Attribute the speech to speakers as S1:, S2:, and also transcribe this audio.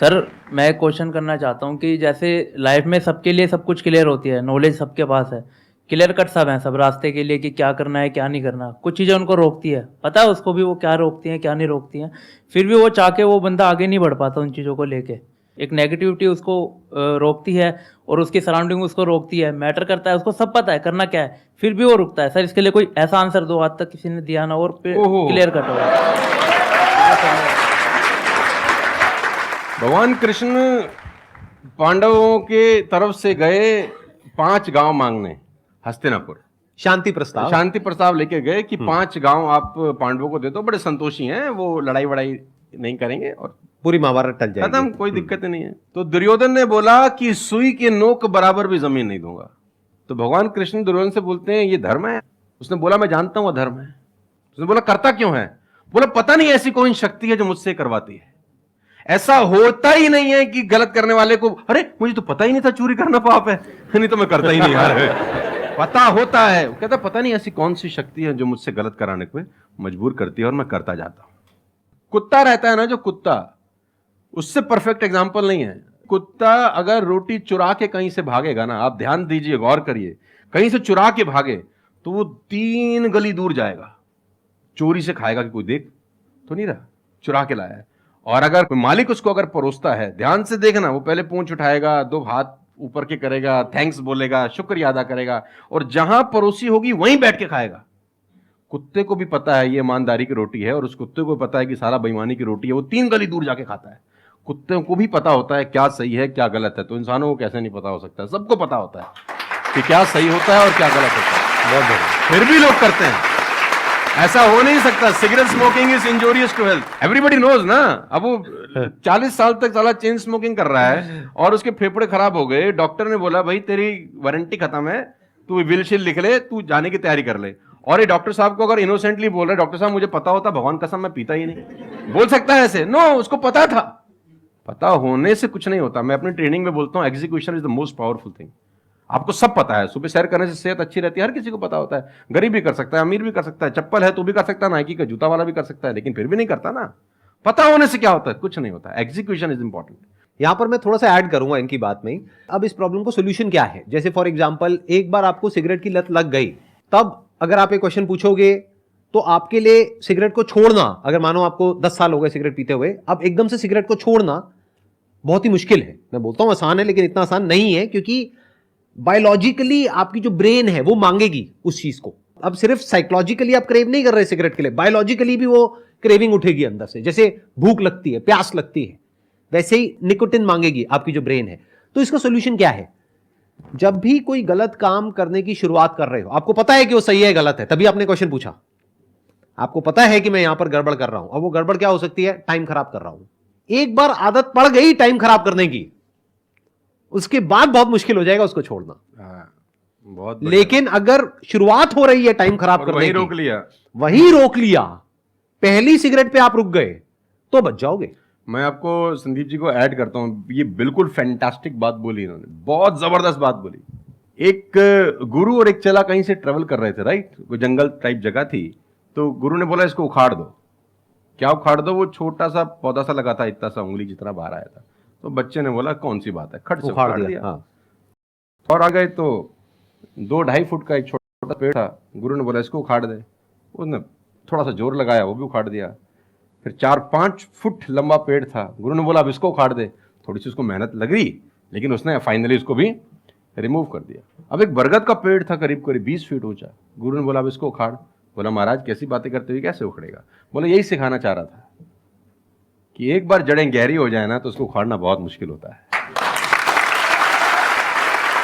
S1: Sir मैं question करना चाहता हूँ कि जैसे लाइफ में सबके लिए सब कुछ क्लियर होती है, नॉलेज सबके पास है, क्लियर कट सब है सब रास्ते के लिए कि क्या करना है क्या नहीं करना। कुछ चीज़ें उनको रोकती है, पता है उसको भी वो क्या रोकती हैं क्या नहीं रोकती हैं, फिर भी वो चाह के वो बंदा आगे नहीं बढ़ पाता उन चीज़ों को लेके। एक नेगेटिविटी उसको रोकती है और उसकी सराउंडिंग उसको रोकती है, मैटर करता है, उसको सब पता है करना क्या है, फिर भी वो रुकता है। सर इसके लिए कोई ऐसा आंसर दो, आज तक किसी ने दिया ना और
S2: ओहो।
S1: क्लियर कट हो।
S2: भगवान कृष्ण पांडवों के तरफ से गए 5 गांव मांगने हस्तिनापुर,
S3: शांति प्रस्ताव
S2: लेके गए कि 5 गांव आप पांडवों को दे दो, बड़े संतोषी हैं, वो लड़ाई वड़ाई नहीं करेंगे और
S3: पूरी महाभारत टल जाएगी,
S2: खत्म, कोई दिक्कत नहीं है। तो दुर्योधन ने बोला कि सुई के नोक बराबर भी जमीन नहीं दूंगा। तो भगवान कृष्ण दुर्योधन से बोलते हैं ये धर्म है? उसने बोला मैं जानता हूं अधर्म है। उसने बोला करता क्यों है? बोला पता नहीं ऐसी कोई शक्ति है जो मुझसे करवाती है। ऐसा होता ही नहीं है कि गलत करने वाले को अरे मुझे तो पता ही नहीं था चोरी करना पाप है, नहीं तो मैं करता ही नहीं यार। पता होता है। वो कहता पता नहीं ऐसी कौन सी शक्ति है जो मुझसे गलत कराने को मजबूर करती है और मैं करता जाता हूं। कुत्ता रहता है ना, जो कुत्ता, उससे परफेक्ट एग्जाम्पल नहीं है। कुत्ता अगर रोटी चुरा के कहीं से भागेगा ना, आप ध्यान दीजिए, गौर करिए, कहीं से चुरा के भागे तो वो 3 गली दूर जाएगा, चोरी से खाएगा कि कोई देख तो नहीं रहा, चुरा के लाया है। और अगर मालिक उसको अगर परोसता है, ध्यान से देखना, वो पहले पूंछ उठाएगा, 2 हाथ ऊपर के करेगा, थैंक्स बोलेगा, शुक्रिया अदा करेगा, और जहां परोसी होगी वहीं बैठ के खाएगा। कुत्ते को भी पता है ये ईमानदारी की रोटी है और उस कुत्ते को पता है कि सारा बेईमानी की रोटी है, वो 3 गली दूर जाके खाता है। कुत्ते को भी पता होता है क्या सही है क्या गलत है, तो इंसानों को कैसे नहीं पता हो सकता? सबको पता होता है कि क्या सही होता है और क्या गलत होता है, बहुत बढ़िया। फिर भी लोग करते हैं। ऐसा हो नहीं सकता। Cigarette smoking is injurious to health, everybody knows ना। अब वो 40 साल तक साला चेन स्मोकिंग कर रहा है और उसके फेफड़े खराब हो गए, डॉक्टर ने बोला भाई तेरी वारंटी खत्म है, तू विल शील लिख ले, तू जाने की तैयारी कर ले। और ये डॉक्टर साहब को अगर इनोसेंटली बोल रहे, डॉक्टर साहब मुझे पता होता, भगवान कसम मैं पीता ही नहीं, बोल सकता है ऐसे? नो, उसको पता था। पता होने से कुछ नहीं होता। मैं अपनी ट्रेनिंग में बोलता हूं execution is the most powerful thing. आपको सब पता है, सुबह सैर करने से सेहत अच्छी रहती है, हर किसी को पता होता है। गरीब भी कर सकता है, अमीर भी कर सकता है, चप्पल है तो भी कर सकता है, नाइकी का जूता वाला भी कर सकता है, लेकिन फिर भी नहीं करता ना। पता होने से क्या होता है? कुछ नहीं होता। Execution is important.
S3: यहां पर मैं थोड़ा सा ऐड करूंगा इनकी बात में। अब इस प्रॉब्लम को सोल्यूशन क्या है? जैसे फॉर एग्जांपल, एक बार आपको सिगरेट की लत लग गई, तब अगर आप एक क्वेश्चन पूछोगे तो आपके लिए सिगरेट को छोड़ना, अगर मानो आपको 10 साल हो गए सिगरेट पीते हुए, अब एकदम से सिगरेट को छोड़ना बहुत ही मुश्किल है। मैं बोलता हूं आसान है, लेकिन इतना आसान नहीं है, क्योंकि बायोलॉजिकली आपकी जो ब्रेन है वो मांगेगी उस चीज को। अब सिर्फ साइकोलॉजिकली आप क्रेव नहीं कर रहे सिगरेट के लिए, बायोलॉजिकली भी वो क्रेविंग उठेगी अंदर से। जैसे भूख लगती है, प्यास लगती है, वैसे ही निकोटिन मांगेगी आपकी जो ब्रेन है। तो इसका सोल्यूशन क्या है? जब भी कोई गलत काम करने की शुरुआत कर रहे हो, आपको पता है कि वो सही है गलत है, तभी आपने क्वेश्चन पूछा, आपको पता है कि मैं यहां पर गड़बड़ कर रहा हूं। अब वो गड़बड़ क्या हो सकती है? टाइम खराब कर रहा हूं। एक बार आदत पड़ गई टाइम खराब करने की, उसके बाद बहुत मुश्किल हो जाएगा उसको छोड़ना।
S2: बहुत
S3: लेकिन अगर शुरुआत हो रही है टाइम खराब करने की, वहीं रोक लिया, पहली सिगरेट पे आप रुक गए, तो बच जाओगे।
S2: मैं आपको संदीप जी को ऐड करता हूं, ये बिल्कुल फैंटास्टिक बात बोली इन्होंने, बहुत जबरदस्त बात बोली। एक गुरु और एक चेला कहीं से ट्रेवल कर रहे थे, राइट? कोई जंगल टाइप जगह थी, तो गुरु ने बोला इसको उखाड़ दो। क्या उखाड़ दो? वो छोटा सा पौधा सा लगा था, इतना सा उंगली जितना बाहर आया था। तो बच्चे ने बोला कौन सी बात है, खट से उखाड़ दिया। हाँ। और आ गए तो 2-2.5 फुट का एक छोटा पेड़ था। गुरु ने बोला इसको उखाड़ दे। उसने थोड़ा सा जोर लगाया, वो भी उखाड़ दिया। फिर 4-5 फुट लंबा पेड़ था। गुरु ने बोला अब इसको उखाड़ दे। थोड़ी सी उसको मेहनत लग रही, लेकिन उसने फाइनली इसको भी रिमूव कर दिया। अब एक बरगद का पेड़ था करीब करीब 20 फीट ऊंचा। गुरु ने बोला अब इसको उखाड़। बोला महाराज कैसी बातें करते हुए, कैसे उखड़ेगा? बोला यही सिखाना चाह रहा था कि एक बार जड़ें गहरी हो जाए ना तो उसको उखाड़ना बहुत मुश्किल होता है।